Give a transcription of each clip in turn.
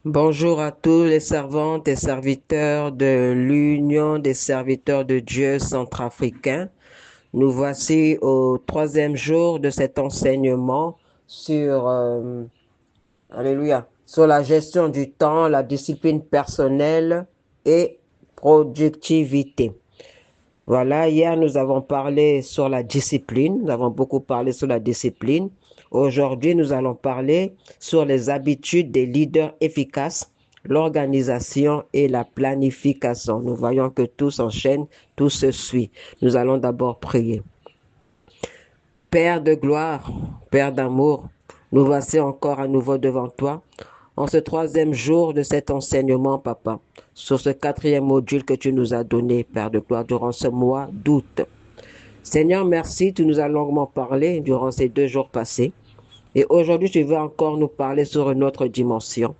Bonjour à tous les servantes et serviteurs de l'Union des serviteurs de Dieu centrafricains. Nous voici au troisième jour de cet enseignement sur, Alléluia, sur la gestion du temps, la discipline personnelle et productivité. Voilà, hier nous avons parlé sur la discipline, nous avons beaucoup parlé sur la discipline. Aujourd'hui, nous allons parler sur les habitudes des leaders efficaces, l'organisation et la planification. Nous voyons que tout s'enchaîne, tout se suit. Nous allons d'abord prier. Père de gloire, Père d'amour, nous voici encore à nouveau devant toi en ce troisième jour de cet enseignement, Papa, sur ce quatrième module que tu nous as donné, Père de gloire, durant ce mois d'août. Seigneur, merci, tu nous as longuement parlé durant ces 2 jours passés. Et aujourd'hui, tu veux encore nous parler sur une autre dimension.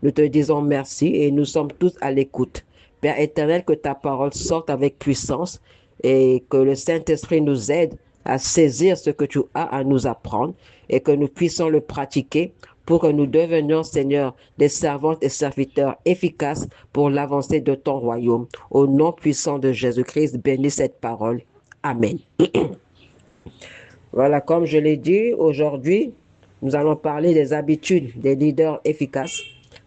Nous te disons merci et nous sommes tous à l'écoute. Père éternel, que ta parole sorte avec puissance et que le Saint-Esprit nous aide à saisir ce que tu as à nous apprendre et que nous puissions le pratiquer pour que nous devenions, Seigneur, des servantes et serviteurs efficaces pour l'avancée de ton royaume. Au nom puissant de Jésus-Christ, bénis cette parole. Amen. Voilà, comme je l'ai dit, aujourd'hui, nous allons parler des habitudes des leaders efficaces,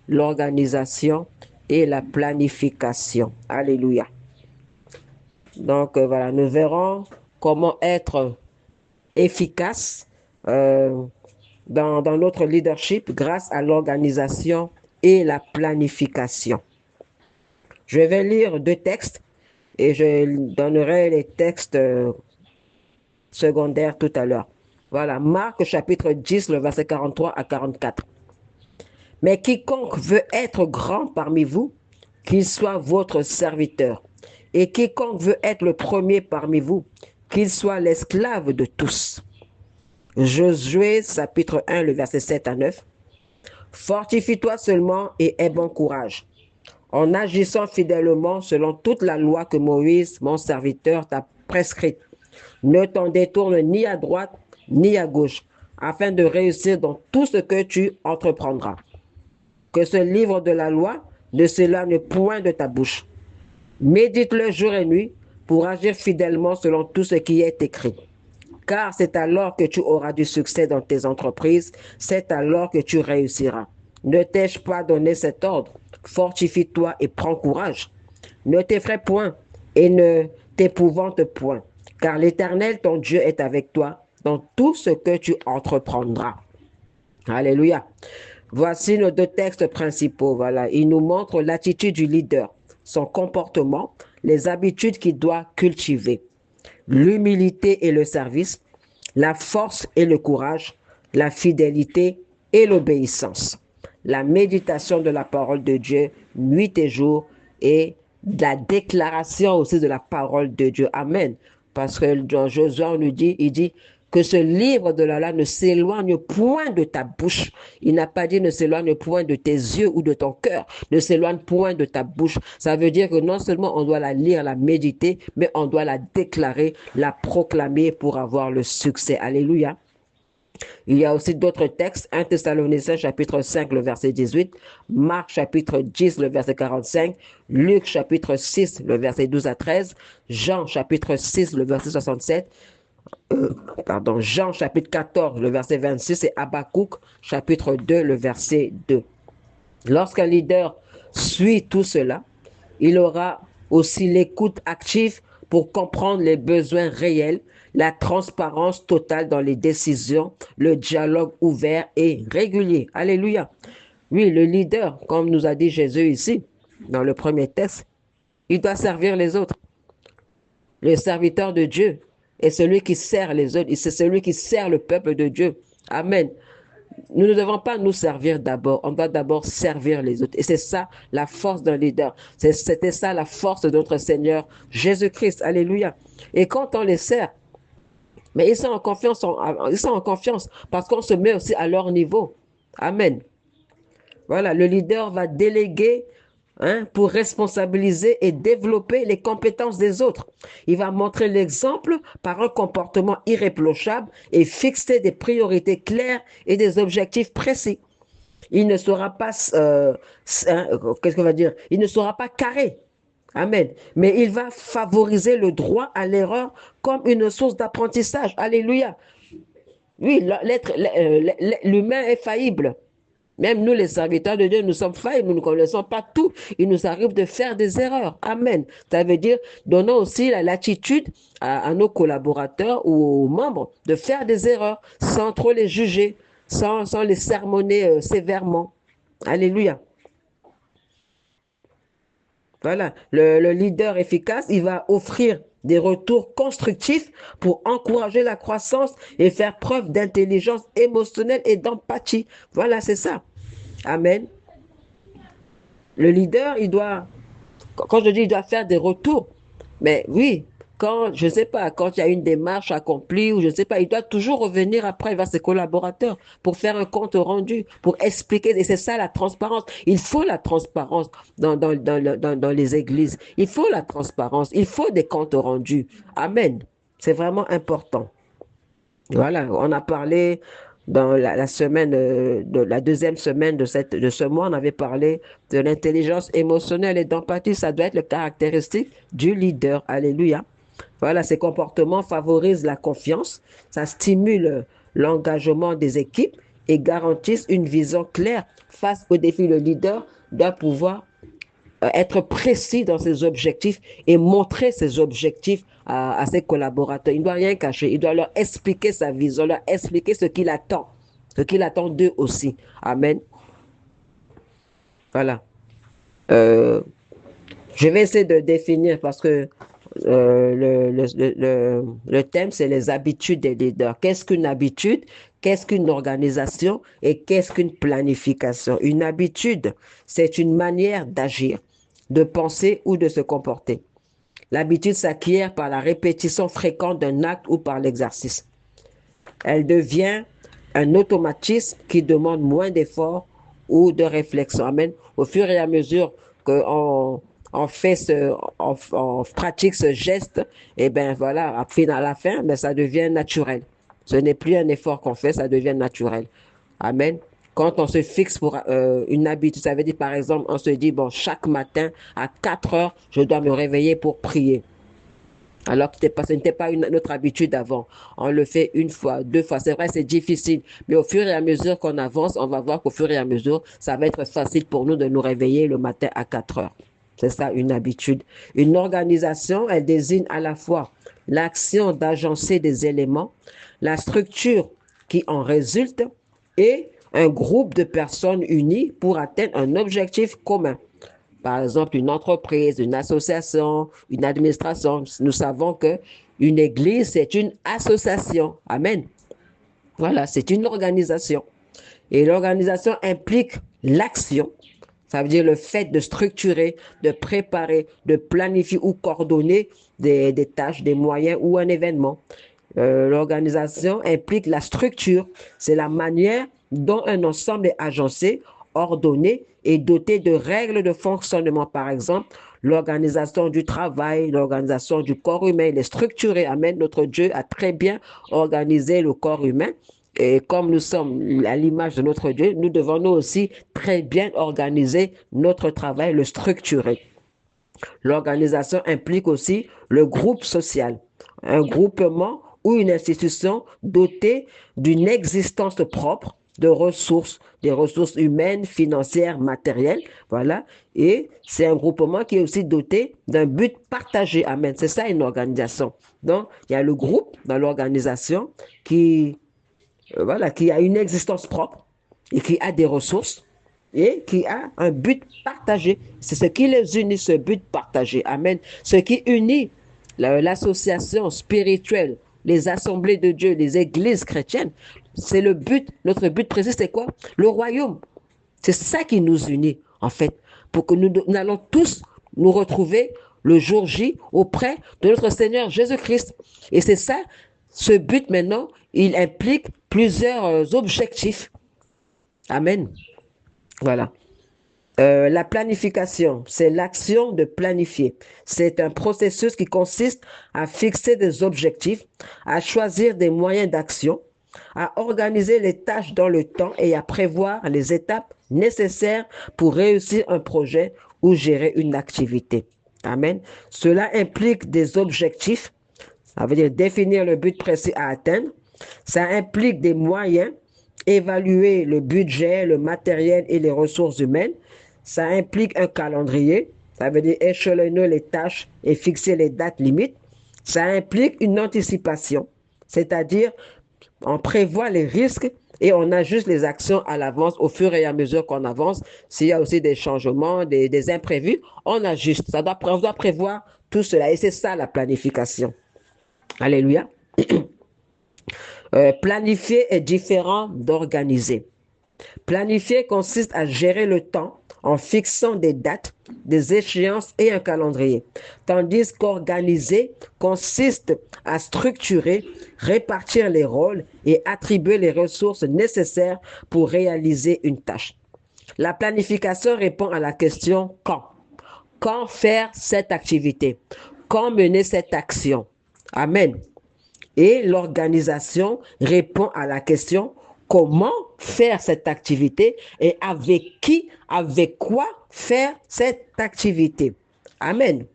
l'organisation et la planification. Alléluia. Donc, voilà, nous verrons comment être efficace euh, dans notre leadership grâce à l'organisation et la planification. Je vais lire 2 textes et je donnerai les textes secondaires tout à l'heure. Voilà, Marc chapitre 10, le verset 43 à 44. Mais quiconque veut être grand parmi vous, qu'il soit votre serviteur. Et quiconque veut être le premier parmi vous, qu'il soit l'esclave de tous. Josué chapitre 1, le verset 7 à 9. Fortifie-toi seulement et aie bon courage, en agissant fidèlement selon toute la loi que Moïse, mon serviteur, t'a prescrite. Ne t'en détourne ni à droite ni à gauche, afin de réussir dans tout ce que tu entreprendras. Que ce livre de la loi ne s'éloigne point de ta bouche. Médite-le jour et nuit pour agir fidèlement selon tout ce qui est écrit. Car c'est alors que tu auras du succès dans tes entreprises, c'est alors que tu réussiras. Ne t'ai-je pas donné cet ordre? Fortifie-toi et prends courage. Ne t'effraie point et ne t'épouvante point, car l'Éternel, ton Dieu, est avec toi dans tout ce que tu entreprendras. Alléluia. Voici nos 2 textes principaux. Voilà, il nous montre l'attitude du leader, son comportement, les habitudes qu'il doit cultiver, l'humilité et le service, la force et le courage, la fidélité et l'obéissance, la méditation de la parole de Dieu nuit et jour et la déclaration aussi de la parole de Dieu. Amen. Parce que dans Josué, on nous dit, il dit que ce livre de la loi ne s'éloigne point de ta bouche. Il n'a pas dit ne s'éloigne point de tes yeux ou de ton cœur, ne s'éloigne point de ta bouche. Ça veut dire que non seulement on doit la lire, la méditer, mais on doit la déclarer, la proclamer pour avoir le succès. Alléluia. Il y a aussi d'autres textes, 1 Thessaloniciens chapitre 5, le verset 18, Marc chapitre 10, le verset 45, Luc chapitre 6, le verset 12 à 13, Jean chapitre 6, le verset 67, Jean chapitre 14, le verset 26 et Habakkuk chapitre 2, le verset 2. Lorsqu'un leader suit tout cela, il aura aussi l'écoute active pour comprendre les besoins réels, la transparence totale dans les décisions, le dialogue ouvert et régulier. Alléluia. Oui, le leader, comme nous a dit Jésus ici, dans le premier texte, il doit servir les autres. Le serviteur de Dieu est celui qui sert les autres, c'est celui qui sert le peuple de Dieu. Amen. Nous ne devons pas nous servir d'abord, on doit d'abord servir les autres. Et c'est ça la force d'un leader. C'était ça la force de notre Seigneur Jésus-Christ. Alléluia. Et quand on les sert, mais ils sont en confiance parce qu'on se met aussi à leur niveau. Amen. Voilà, le leader va déléguer pour responsabiliser et développer les compétences des autres. Il va montrer l'exemple par un comportement irréprochable et fixer des priorités claires et des objectifs précis. il ne sera pas, qu'est-ce qu'on va dire, il ne sera pas carré. Amen. Mais il va favoriser le droit à l'erreur comme une source d'apprentissage. Alléluia. Oui, l'humain est faillible. Même nous, les serviteurs de Dieu, nous sommes faillibles, nous ne connaissons pas tout. Il nous arrive de faire des erreurs. Amen. Ça veut dire, donnons aussi la latitude à nos collaborateurs ou aux membres de faire des erreurs sans trop les juger, sans les sermonner sévèrement. Alléluia. Voilà, le leader efficace, il va offrir des retours constructifs pour encourager la croissance et faire preuve d'intelligence émotionnelle et d'empathie. Voilà, c'est ça. Amen. Le leader, quand je dis il doit faire des retours, mais oui, quand, je ne sais pas, quand il y a une démarche accomplie ou je ne sais pas, il doit toujours revenir après vers ses collaborateurs pour faire un compte rendu, pour expliquer. Et c'est ça la transparence. Il faut la transparence dans les églises. Il faut la transparence. Il faut des comptes rendus. Amen. C'est vraiment important. Voilà, on a parlé dans la semaine, de la deuxième semaine de ce mois, on avait parlé de l'intelligence émotionnelle et d'empathie. Ça doit être le caractéristique du leader. Alléluia. Voilà, ces comportements favorisent la confiance, ça stimule l'engagement des équipes et garantissent une vision claire face aux défis. Le leader doit pouvoir être précis dans ses objectifs et montrer ses objectifs à ses collaborateurs. Il ne doit rien cacher. Il doit leur expliquer sa vision, leur expliquer ce qu'il attend d'eux aussi. Amen. Voilà. Euh, je vais essayer de définir parce que le thème, c'est les habitudes des leaders. Qu'est-ce qu'une habitude? Qu'est-ce qu'une organisation? Et qu'est-ce qu'une planification? Une habitude, c'est une manière d'agir, de penser ou de se comporter. L'habitude s'acquiert par la répétition fréquente d'un acte ou par l'exercice. Elle devient un automatisme qui demande moins d'efforts ou de réflexion. Amen. Au fur et à mesure qu'on on pratique ce geste, et bien voilà, à la fin, ben, ça devient naturel. Ce n'est plus un effort qu'on fait, ça devient naturel. Amen. Quand on se fixe pour une habitude, ça veut dire par exemple, on se dit, bon, chaque matin à 4 heures, je dois me réveiller pour prier. Alors que ce n'était pas notre habitude avant. On le fait une fois, deux fois. C'est vrai, c'est difficile. Mais au fur et à mesure qu'on avance, on va voir qu'au fur et à mesure, ça va être facile pour nous de nous réveiller le matin à 4 heures. C'est ça, une habitude. Une organisation, elle désigne à la fois l'action d'agencer des éléments, la structure qui en résulte et un groupe de personnes unies pour atteindre un objectif commun. Par exemple, une entreprise, une association, une administration. Nous savons que une église, c'est une association. Amen. Voilà, c'est une organisation. Et l'organisation implique l'action. Ça veut dire le fait de structurer, de préparer, de planifier ou coordonner des tâches, des moyens ou un événement. L'organisation implique la structure. C'est la manière dont un ensemble est agencé, ordonné et doté de règles de fonctionnement. Par exemple, l'organisation du travail, l'organisation du corps humain, il est structuré. Amen. Notre Dieu a très bien organisé le corps humain. Et comme nous sommes à l'image de notre Dieu, nous devons nous aussi très bien organiser notre travail, le structurer. L'organisation implique aussi le groupe social, un groupement ou une institution dotée d'une existence propre de ressources, des ressources humaines, financières, matérielles, voilà. Et c'est un groupement qui est aussi doté d'un but partagé. Amen. C'est ça une organisation. Donc, il y a le groupe dans l'organisation qui a une existence propre et qui a des ressources et qui a un but partagé. C'est ce qui les unit, ce but partagé. Amen. Ce qui unit l'association spirituelle, les assemblées de Dieu, les églises chrétiennes, c'est le but. Notre but précis, c'est quoi? Le royaume. C'est ça qui nous unit, en fait, pour que nous allons tous nous retrouver le jour J auprès de notre Seigneur Jésus-Christ. Et c'est ça, ce but maintenant, il implique plusieurs objectifs. Amen. Voilà. La planification, c'est l'action de planifier. C'est un processus qui consiste à fixer des objectifs, à choisir des moyens d'action à organiser les tâches dans le temps et à prévoir les étapes nécessaires pour réussir un projet ou gérer une activité. Amen. Cela implique des objectifs, ça veut dire définir le but précis à atteindre. Ça implique des moyens, évaluer le budget, le matériel et les ressources humaines. Ça implique un calendrier, ça veut dire échelonner les tâches et fixer les dates limites. Ça implique une anticipation, c'est-à-dire on prévoit les risques et on ajuste les actions à l'avance au fur et à mesure qu'on avance. S'il y a aussi des changements, des imprévus, on ajuste. On doit prévoir tout cela et c'est ça la planification. Alléluia. Planifier est différent d'organiser. Planifier consiste à gérer le temps en fixant des dates, des échéances et un calendrier, tandis qu'organiser consiste à structurer, répartir les rôles et attribuer les ressources nécessaires pour réaliser une tâche. La planification répond à la question quand. Quand faire cette activité? Quand mener cette action? Amen. Et l'organisation répond à la question comment faire cette activité et avec qui, avec quoi faire cette activité. Amen.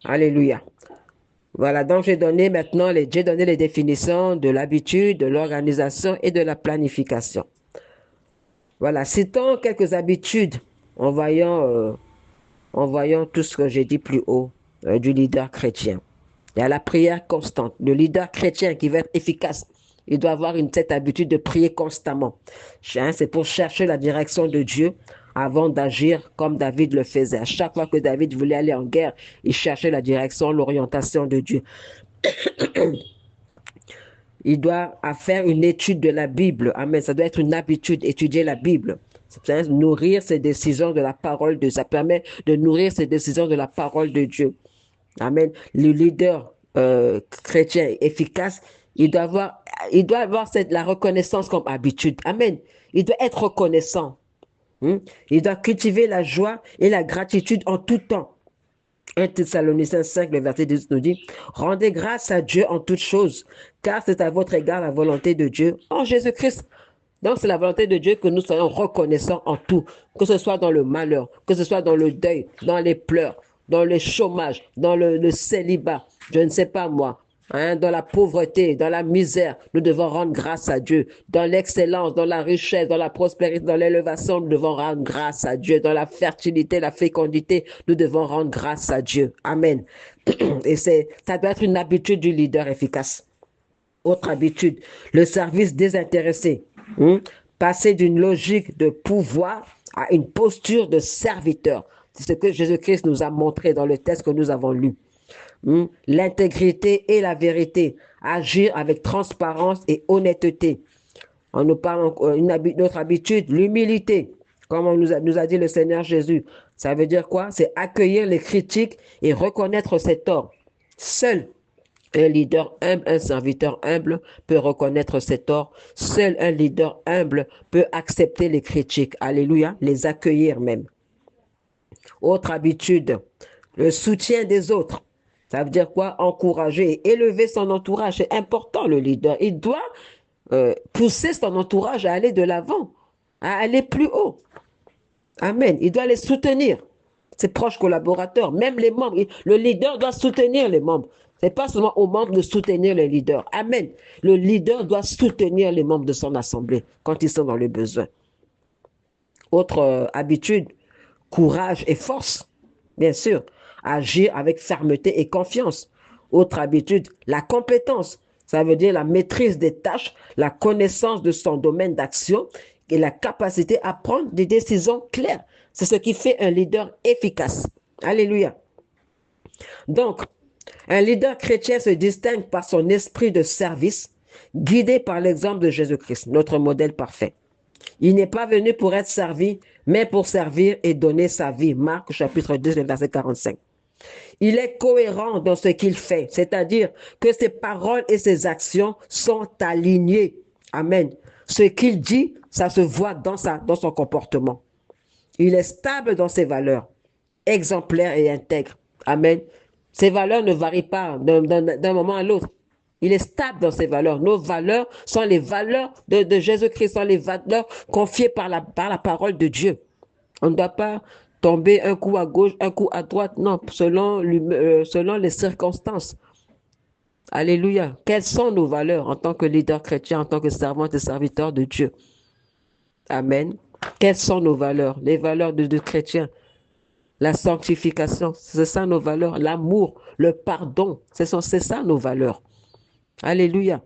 Alléluia. Voilà, donc j'ai donné les définitions de l'habitude, de l'organisation et de la planification. Voilà, citons quelques habitudes en voyant tout ce que j'ai dit plus haut du leader chrétien. Il y a la prière constante. Le leader chrétien qui veut être efficace, il doit avoir cette habitude de prier constamment. C'est pour chercher la direction de Dieu avant d'agir comme David le faisait. À chaque fois que David voulait aller en guerre, il cherchait la direction, l'orientation de Dieu. Il doit faire une étude de la Bible. Amen. Ça doit être une habitude, étudier la Bible. Ça nourrir ses décisions de la parole de Dieu. Ça permet de nourrir ses décisions de la parole de Dieu. Amen. Le leader chrétien efficace, il doit avoir la reconnaissance comme habitude. Amen. Il doit être reconnaissant. Il doit cultiver la joie et la gratitude en tout temps. 1 Thessaloniciens 5, le verset 18 nous dit, rendez grâce à Dieu en toutes choses, car c'est à votre égard la volonté de Dieu en Jésus-Christ. Donc, c'est la volonté de Dieu que nous soyons reconnaissants en tout, que ce soit dans le malheur, que ce soit dans le deuil, dans les pleurs, dans le chômage, dans le célibat, je ne sais pas moi, dans la pauvreté, dans la misère, nous devons rendre grâce à Dieu. Dans l'excellence, dans la richesse, dans la prospérité, dans l'élévation, nous devons rendre grâce à Dieu. Dans la fertilité, la fécondité, nous devons rendre grâce à Dieu. Amen. Et ça doit être une habitude du leader efficace. Autre habitude, le service désintéressé. Passer d'une logique de pouvoir à une posture de serviteur. C'est ce que Jésus-Christ nous a montré dans le texte que nous avons lu. L'intégrité et la vérité, agir avec transparence et honnêteté. On nous parle une autre habitude, l'humilité, comme nous a dit le Seigneur Jésus. Ça veut dire quoi? C'est accueillir les critiques et reconnaître ses torts. Seul un leader humble, un serviteur humble peut reconnaître ses torts. Seul un leader humble peut accepter les critiques. Alléluia, les accueillir même. Autre habitude, le soutien des autres. Ça veut dire quoi? Encourager et élever son entourage. C'est important, le leader. Il doit pousser son entourage à aller de l'avant, à aller plus haut. Amen. Il doit les soutenir. Ses proches collaborateurs, même les membres. Le leader doit soutenir les membres. Ce n'est pas seulement aux membres de soutenir le leader. Amen. Le leader doit soutenir les membres de son assemblée quand ils sont dans le besoin. Autre habitude, courage et force, bien sûr. Agir avec fermeté et confiance. Autre habitude, la compétence. Ça veut dire la maîtrise des tâches, la connaissance de son domaine d'action et la capacité à prendre des décisions claires. C'est ce qui fait un leader efficace. Alléluia. Donc, un leader chrétien se distingue par son esprit de service, guidé par l'exemple de Jésus-Christ, notre modèle parfait. Il n'est pas venu pour être servi, mais pour servir et donner sa vie. Marc chapitre 2, verset 45. Il est cohérent dans ce qu'il fait, c'est-à-dire que ses paroles et ses actions sont alignées. Amen. Ce qu'il dit, ça se voit dans son comportement. Il est stable dans ses valeurs, exemplaire et intègre. Amen. Ses valeurs ne varient pas d'un moment à l'autre. Il est stable dans ses valeurs. Nos valeurs sont les valeurs de Jésus-Christ, sont les valeurs confiées par la parole de Dieu. On ne doit pas tomber un coup à gauche, un coup à droite, non, selon les circonstances. Alléluia. Quelles sont nos valeurs en tant que leader chrétien, en tant que servante et serviteur de Dieu? Amen. Quelles sont nos valeurs? Les valeurs de chrétiens. La sanctification, c'est ça nos valeurs. L'amour, le pardon, c'est ça nos valeurs. Alléluia.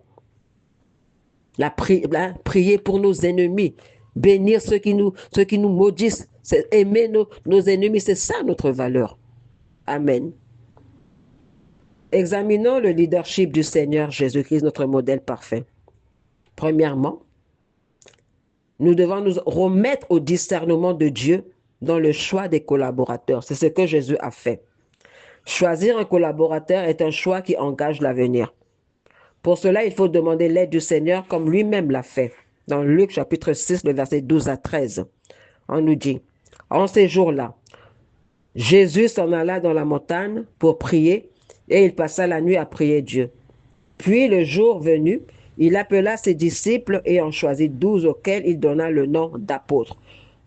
Prier pour nos ennemis, bénir ceux qui nous maudissent, aimer nos ennemis, c'est ça notre valeur. Amen. Examinons le leadership du Seigneur Jésus-Christ, notre modèle parfait. Premièrement, nous devons nous remettre au discernement de Dieu dans le choix des collaborateurs. C'est ce que Jésus a fait. Choisir un collaborateur est un choix qui engage l'avenir. Pour cela, il faut demander l'aide du Seigneur comme lui-même l'a fait. Dans Luc chapitre 6, le verset 12 à 13, on nous dit, en ces jours-là, Jésus s'en alla dans la montagne pour prier et il passa la nuit à prier Dieu. Puis le jour venu, il appela ses disciples et en choisit 12 auxquels il donna le nom d'apôtres.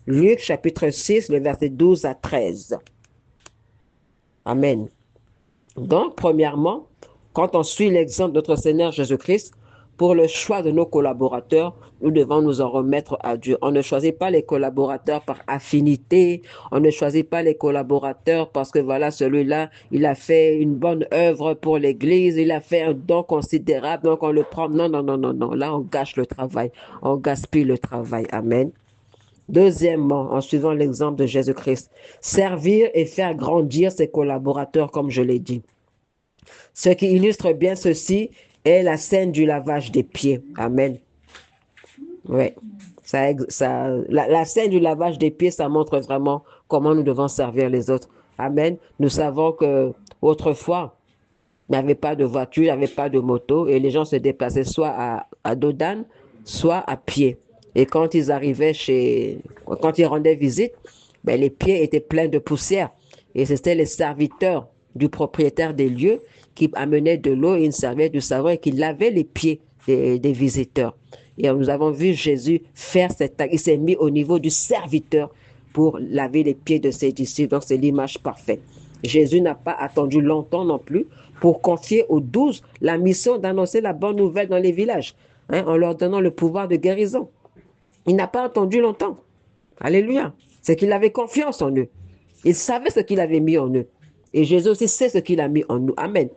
Luc chapitre 6, le verset 12 à 13. Amen. Donc, premièrement, quand on suit l'exemple de notre Seigneur Jésus-Christ, pour le choix de nos collaborateurs, nous devons nous en remettre à Dieu. On ne choisit pas les collaborateurs par affinité, on ne choisit pas les collaborateurs parce que voilà, celui-là, il a fait une bonne œuvre pour l'Église, il a fait un don considérable, donc on le prend. Non, non, non, non, non. Là, on gâche le travail, on gaspille le travail. Amen. Deuxièmement, en suivant l'exemple de Jésus-Christ, servir et faire grandir ses collaborateurs, comme je l'ai dit. Ce qui illustre bien ceci est la scène du lavage des pieds. Amen. Oui. La scène du lavage des pieds, ça montre vraiment comment nous devons servir les autres. Amen. Nous savons que autrefois, il n'y avait pas de voiture, il n'y avait pas de moto et les gens se déplaçaient soit à dos d'âne, soit à pied. Et quand ils arrivaient quand ils rendaient visite, ben, les pieds étaient pleins de poussière. Et c'était les serviteurs du propriétaire des lieux qui amenaient de l'eau et une serviette de savon et qui lavaient les pieds des visiteurs. Et nous avons vu Jésus faire cet acte. Il s'est mis au niveau du serviteur pour laver les pieds de ses disciples. Donc c'est l'image parfaite. Jésus n'a pas attendu longtemps non plus pour confier aux 12 la mission d'annoncer la bonne nouvelle dans les villages, en leur donnant le pouvoir de guérison. Il n'a pas attendu longtemps. Alléluia. C'est qu'il avait confiance en eux. Il savait ce qu'il avait mis en eux. Et Jésus aussi sait ce qu'il a mis en nous. Amen.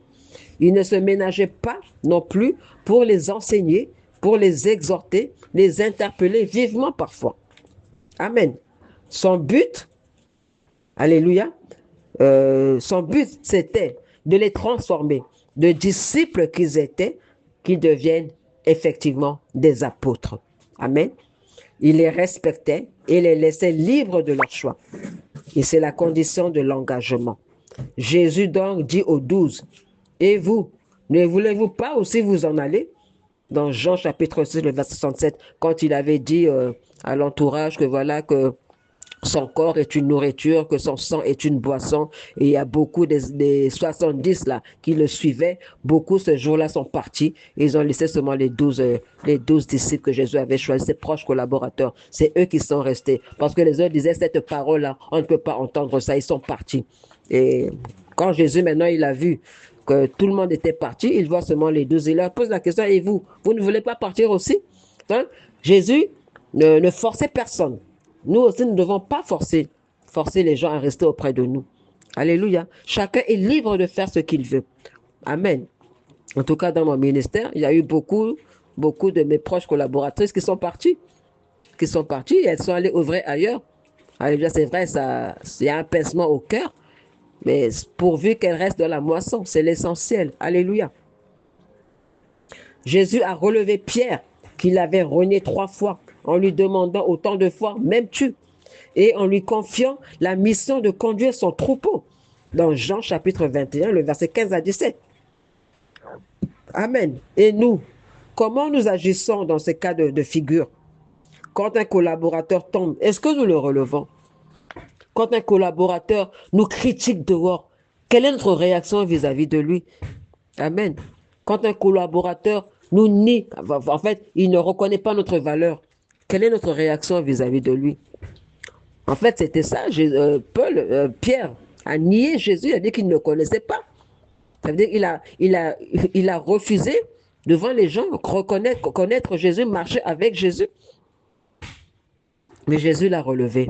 Il ne se ménageait pas non plus pour les enseigner, pour les exhorter, les interpeller vivement parfois. Amen. Son but, alléluia, son but c'était de les transformer de disciples qu'ils étaient, qu'ils deviennent effectivement des apôtres. Amen. Il les respectait et les laissait libres de leur choix. Et c'est la condition de l'engagement. Jésus donc dit aux 12, et vous, ne voulez-vous pas aussi vous en aller? Dans Jean chapitre 6, le verset 67, quand il avait dit à l'entourage que voilà, que son corps est une nourriture, que son sang est une boisson. Et il y a beaucoup des 70 là qui le suivaient. Beaucoup ce jour-là sont partis. Et ils ont laissé seulement les 12 disciples que Jésus avait choisis, ses proches collaborateurs. C'est eux qui sont restés. Parce que les autres disaient cette parole-là, on ne peut pas entendre ça. Ils sont partis. Et quand Jésus maintenant il a vu que tout le monde était parti, il voit seulement les 12. Il leur pose la question, et vous ne voulez pas partir aussi? Donc, Jésus ne forçait personne. Nous aussi, nous ne devons pas forcer les gens à rester auprès de nous. Alléluia. Chacun est libre de faire ce qu'il veut. Amen. En tout cas, dans mon ministère, il y a eu beaucoup de mes proches collaboratrices qui sont parties. Et elles sont allées œuvrer ailleurs. Alléluia, c'est vrai, il y a un pincement au cœur. Mais pourvu qu'elles restent dans la moisson, c'est l'essentiel. Alléluia. Jésus a relevé Pierre, qu'il avait renié 3 fois, en lui demandant autant de fois, m'aimes-tu? Et en lui confiant la mission de conduire son troupeau. Dans Jean chapitre 21, le verset 15 à 17. Amen. Et nous, comment nous agissons dans ces cas de figure? Quand un collaborateur tombe, est-ce que nous le relevons? Quand un collaborateur nous critique dehors, quelle est notre réaction vis-à-vis de lui? Amen. Quand un collaborateur nous nie, en fait, il ne reconnaît pas notre valeur, quelle est notre réaction vis-à-vis de lui? En fait, c'était ça. Pierre a nié Jésus, il a dit qu'il ne le connaissait pas. Ça veut dire qu'il a refusé devant les gens connaître Jésus, marcher avec Jésus. Mais Jésus l'a relevé.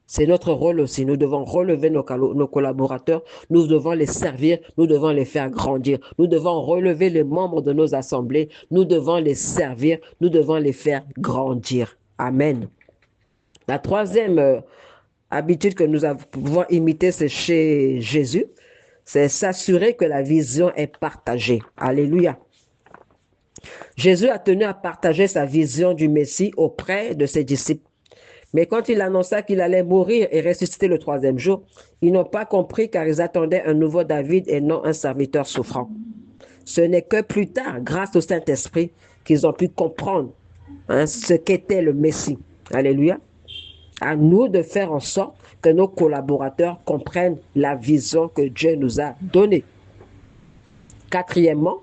C'est notre rôle aussi. Nous devons relever nos collaborateurs. Nous devons les servir. Nous devons les faire grandir. Nous devons relever les membres de nos assemblées. Nous devons les servir. Nous devons les faire grandir. Amen. La troisième habitude que nous pouvons imiter, c'est chez Jésus. C'est s'assurer que la vision est partagée. Alléluia. Jésus a tenu à partager sa vision du Messie auprès de ses disciples. Mais quand il annonça qu'il allait mourir et ressusciter le troisième jour, ils n'ont pas compris car ils attendaient un nouveau David et non un serviteur souffrant. Ce n'est que plus tard, grâce au Saint-Esprit, qu'ils ont pu comprendre ce qu'était le Messie. Alléluia. À nous de faire en sorte que nos collaborateurs comprennent la vision que Dieu nous a donnée. Quatrièmement,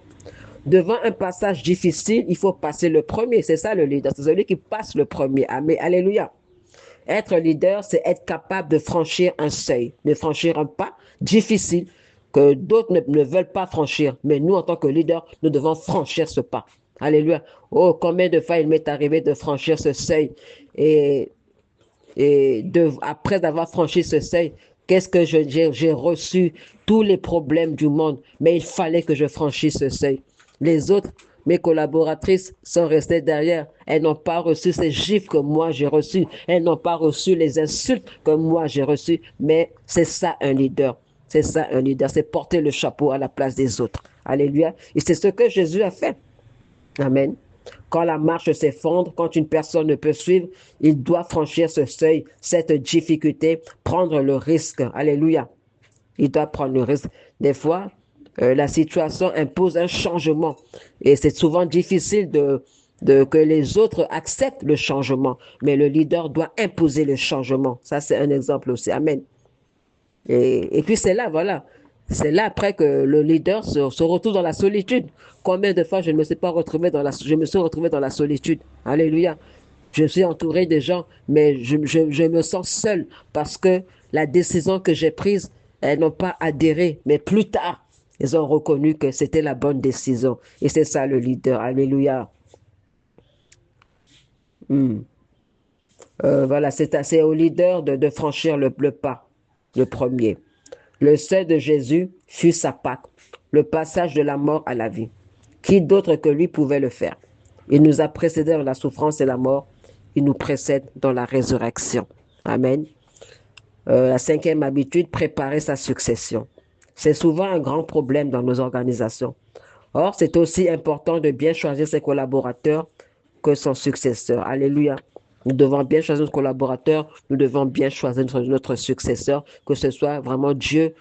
devant un passage difficile, il faut passer le premier. C'est ça le leader, c'est celui qui passe le premier. Amen. Alléluia. Être leader, c'est être capable de franchir un seuil, de franchir un pas difficile que d'autres ne veulent pas franchir. Mais nous, en tant que leader, nous devons franchir ce pas. Alléluia. Oh, combien de fois il m'est arrivé de franchir ce seuil et après avoir franchi ce seuil, qu'est-ce que j'ai reçu tous les problèmes du monde, mais il fallait que je franchisse ce seuil. Les autres, mes collaboratrices sont restées derrière. Elles n'ont pas reçu ces gifles que moi j'ai reçus. Elles n'ont pas reçu les insultes que moi j'ai reçues. Mais c'est ça un leader. C'est ça un leader. C'est porter le chapeau à la place des autres. Alléluia. Et c'est ce que Jésus a fait. Amen. Quand la marche s'effondre, quand une personne ne peut suivre, il doit franchir ce seuil, cette difficulté, prendre le risque. Alléluia. Il doit prendre le risque. Des fois, la situation impose un changement. Et c'est souvent difficile que les autres acceptent le changement. Mais le leader doit imposer le changement. Ça, c'est un exemple aussi. Amen. Et puis c'est là, voilà. C'est là après que le leader se retrouve dans la solitude. Combien de fois je ne me suis pas retrouvé je me suis retrouvé dans la solitude. Alléluia. Je suis entouré de gens, mais je me sens seul parce que la décision que j'ai prise, elles n'ont pas adhéré. Mais plus tard, ils ont reconnu que c'était la bonne décision. Et c'est ça le leader. Alléluia. Voilà, c'est au leader de franchir le pas, le premier. Le seuil de Jésus fut sa Pâque, le passage de la mort à la vie. Qui d'autre que lui pouvait le faire? Il nous a précédés dans la souffrance et la mort. Il nous précède dans la résurrection. Amen. La cinquième habitude, préparer sa succession. C'est souvent un grand problème dans nos organisations. Or, c'est aussi important de bien choisir ses collaborateurs que son successeur. Alléluia. Nous devons bien choisir notre collaborateur, nous devons bien choisir notre successeur, que ce soit vraiment Dieu,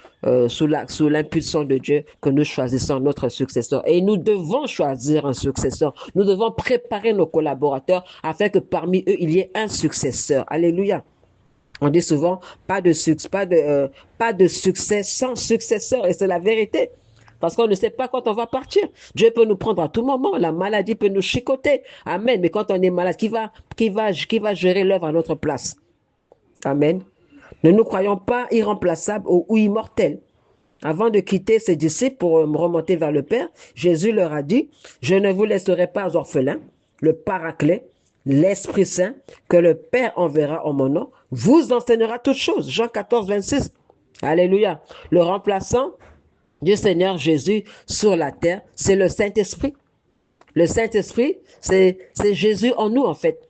sous l'impulsion de Dieu, que nous choisissons notre successeur. Et nous devons choisir un successeur. Nous devons préparer nos collaborateurs afin que parmi eux, il y ait un successeur. Alléluia. On dit souvent, pas de succès sans successeur, et c'est la vérité. Parce qu'on ne sait pas quand on va partir. Dieu peut nous prendre à tout moment. La maladie peut nous chicoter. Amen. Mais quand on est malade, qui va gérer l'œuvre à notre place? Amen. Ne nous croyons pas irremplaçables ou immortels. Avant de quitter ses disciples pour remonter vers le Père, Jésus leur a dit, je ne vous laisserai pas orphelins, le Paraclet, l'Esprit Saint, que le Père enverra en mon nom, vous enseignera toutes choses. Jean 14, 26. Alléluia. Le remplaçant du Seigneur Jésus sur la terre, c'est le Saint-Esprit. Le Saint-Esprit, c'est Jésus en nous, en fait.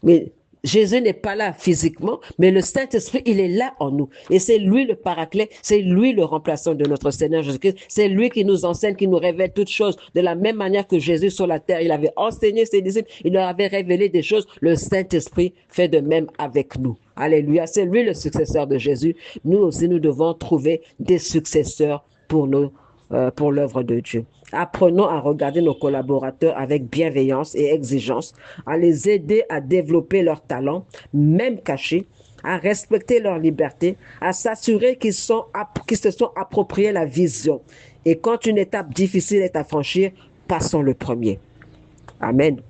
Mais Jésus n'est pas là physiquement, mais le Saint-Esprit, il est là en nous. Et c'est lui le Paraclet, c'est lui le remplaçant de notre Seigneur Jésus-Christ. C'est lui qui nous enseigne, qui nous révèle toutes choses. De la même manière que Jésus sur la terre, il avait enseigné ses disciples, il leur avait révélé des choses. Le Saint-Esprit fait de même avec nous. Alléluia, c'est lui le successeur de Jésus. Nous aussi, nous devons trouver des successeurs pour l'œuvre de Dieu. Apprenons à regarder nos collaborateurs avec bienveillance et exigence, à les aider à développer leurs talents, même cachés, à respecter leur liberté, à s'assurer qu'ils se sont appropriés la vision Et quand une étape difficile est à franchir, passons le premier. Amen.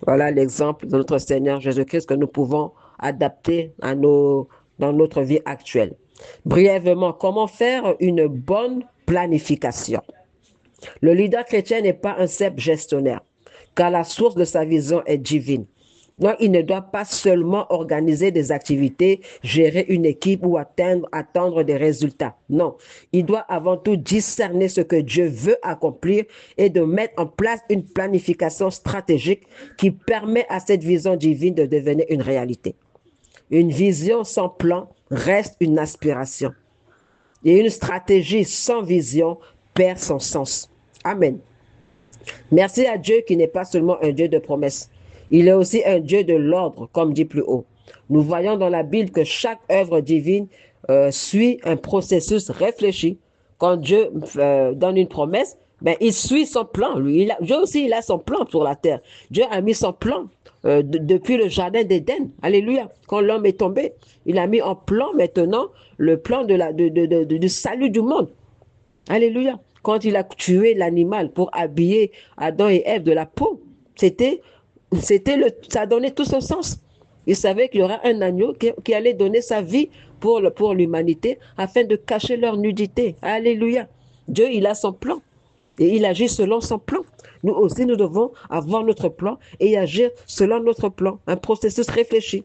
Voilà l'exemple de notre Seigneur Jésus-Christ que nous pouvons adapter dans notre vie actuelle. Brièvement, comment faire une bonne planification? Le leader chrétien n'est pas un simple gestionnaire, car la source de sa vision est divine. Donc, il ne doit pas seulement organiser des activités, gérer une équipe ou attendre des résultats. Non, il doit avant tout discerner ce que Dieu veut accomplir et de mettre en place une planification stratégique qui permet à cette vision divine de devenir une réalité. Une vision sans plan reste une aspiration. Et une stratégie sans vision perd son sens. Amen. Merci à Dieu qui n'est pas seulement un Dieu de promesses. Il est aussi un Dieu de l'ordre, comme dit plus haut. Nous voyons dans la Bible que chaque œuvre divine suit un processus réfléchi. Quand Dieu donne une promesse, ben, il suit son plan. Lui, Dieu aussi, il a son plan pour la terre. Dieu a mis son plan depuis le jardin d'Éden. Alléluia. Quand l'homme est tombé, il a mis en plan maintenant le plan du salut du monde. Alléluia. Quand il a tué l'animal pour habiller Adam et Ève de la peau, ça donnait tout son sens. Il savait qu'il y aura un agneau qui allait donner sa vie pour l'humanité afin de cacher leur nudité. Alléluia. Dieu, il a son plan et il agit selon son plan. Nous aussi, nous devons avoir notre plan et agir selon notre plan, un processus réfléchi.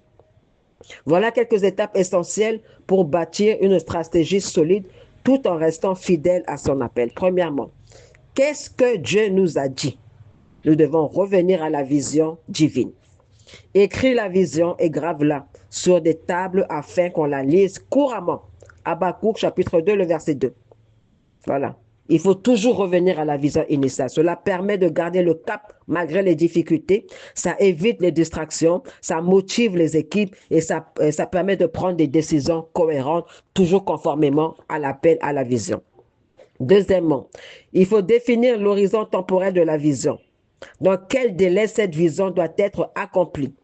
Voilà quelques étapes essentielles pour bâtir une stratégie solide tout en restant fidèle à son appel. Premièrement, qu'est-ce que Dieu nous a dit? Nous devons revenir à la vision divine. Écris la vision et grave-la sur des tables afin qu'on la lise couramment. Habakkuk chapitre 2, le verset 2. Voilà. Il faut toujours revenir à la vision initiale. Cela permet de garder le cap malgré les difficultés. Ça évite les distractions, ça motive les équipes et ça permet de prendre des décisions cohérentes, toujours conformément à l'appel à la vision. Deuxièmement, il faut définir l'horizon temporel de la vision. Dans quel délai cette vision doit être accomplie?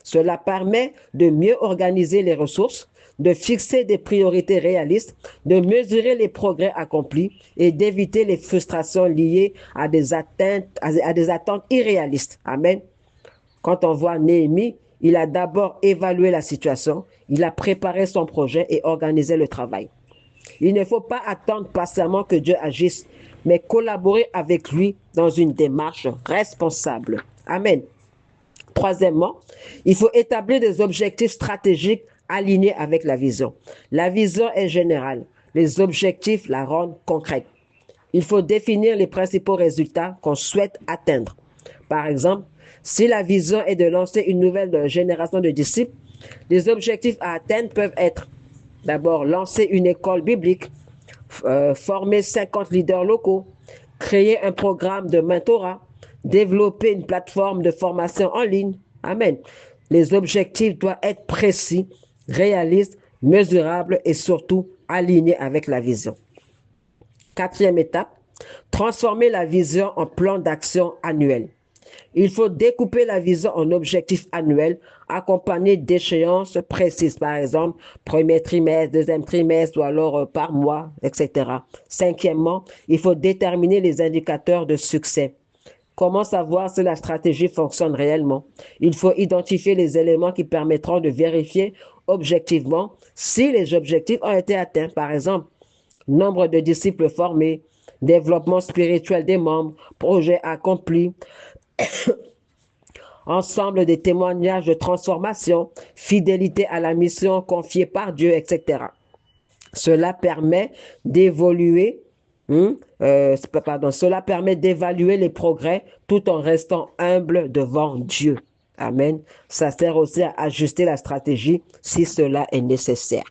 Cela permet de mieux organiser les ressources, de fixer des priorités réalistes, de mesurer les progrès accomplis et d'éviter les frustrations liées à des attentes irréalistes. Amen. Quand on voit Néhémie, il a d'abord évalué la situation, il a préparé son projet et organisé le travail. Il ne faut pas attendre patiemment que Dieu agisse, mais collaborer avec lui dans une démarche responsable. Amen. Troisièmement, il faut établir des objectifs stratégiques alignés avec la vision. La vision est générale. Les objectifs la rendent concrète. Il faut définir les principaux résultats qu'on souhaite atteindre. Par exemple, si la vision est de lancer une nouvelle génération de disciples, les objectifs à atteindre peuvent être d'abord lancer une école biblique, former 50 leaders locaux, créer un programme de mentorat, développer une plateforme de formation en ligne. Amen. Les objectifs doivent être précis, réalistes, mesurables et surtout alignés avec la vision. Quatrième étape, transformer la vision en plan d'action annuel. Il faut découper la vision en objectifs annuels accompagnés d'échéances précises, par exemple, premier trimestre, deuxième trimestre ou alors par mois, etc. Cinquièmement, il faut déterminer les indicateurs de succès. Comment savoir si la stratégie fonctionne réellement? Il faut identifier les éléments qui permettront de vérifier objectivement si les objectifs ont été atteints. Par exemple, nombre de disciples formés, développement spirituel des membres, projets accomplis, ensemble des témoignages de transformation, fidélité à la mission confiée par Dieu, etc. Cela permet d'évaluer les progrès tout en restant humble devant Dieu. Amen. Ça sert aussi à ajuster la stratégie si cela est nécessaire.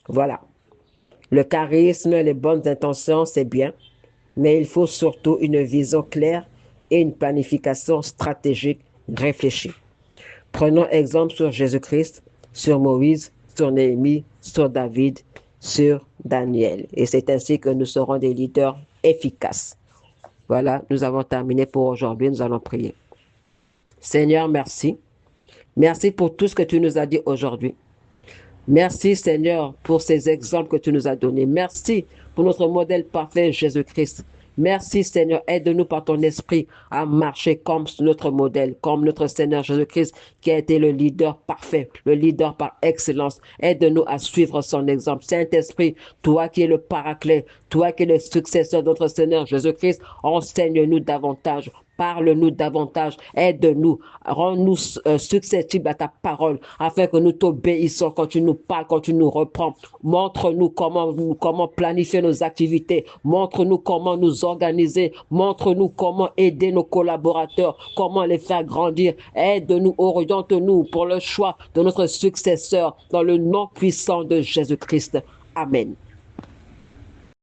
Voilà. Le charisme, les bonnes intentions, c'est bien, mais il faut surtout une vision claire et une planification stratégique réfléchie. Prenons exemple sur Jésus-Christ, sur Moïse, sur Néhémie, sur David, sur Daniel. Et c'est ainsi que nous serons des leaders efficaces. Voilà, nous avons terminé pour aujourd'hui. Nous allons prier. Seigneur, merci. Merci pour tout ce que tu nous as dit aujourd'hui. Merci Seigneur pour ces exemples que tu nous as donnés. Merci pour notre modèle parfait, Jésus-Christ. Merci Seigneur, aide-nous par ton esprit à marcher comme notre modèle, comme notre Seigneur Jésus-Christ qui a été le leader parfait, le leader par excellence. Aide-nous à suivre son exemple. Saint-Esprit, toi qui es le paraclet, toi qui es le successeur de notre Seigneur Jésus-Christ, enseigne-nous davantage. Parle-nous davantage, aide-nous, rends-nous susceptibles à ta parole, afin que nous t'obéissons quand tu nous parles, quand tu nous reprends. Montre-nous comment planifier nos activités, montre-nous comment nous organiser, montre-nous comment aider nos collaborateurs, comment les faire grandir. Aide-nous, oriente-nous pour le choix de notre successeur dans le nom puissant de Jésus-Christ. Amen.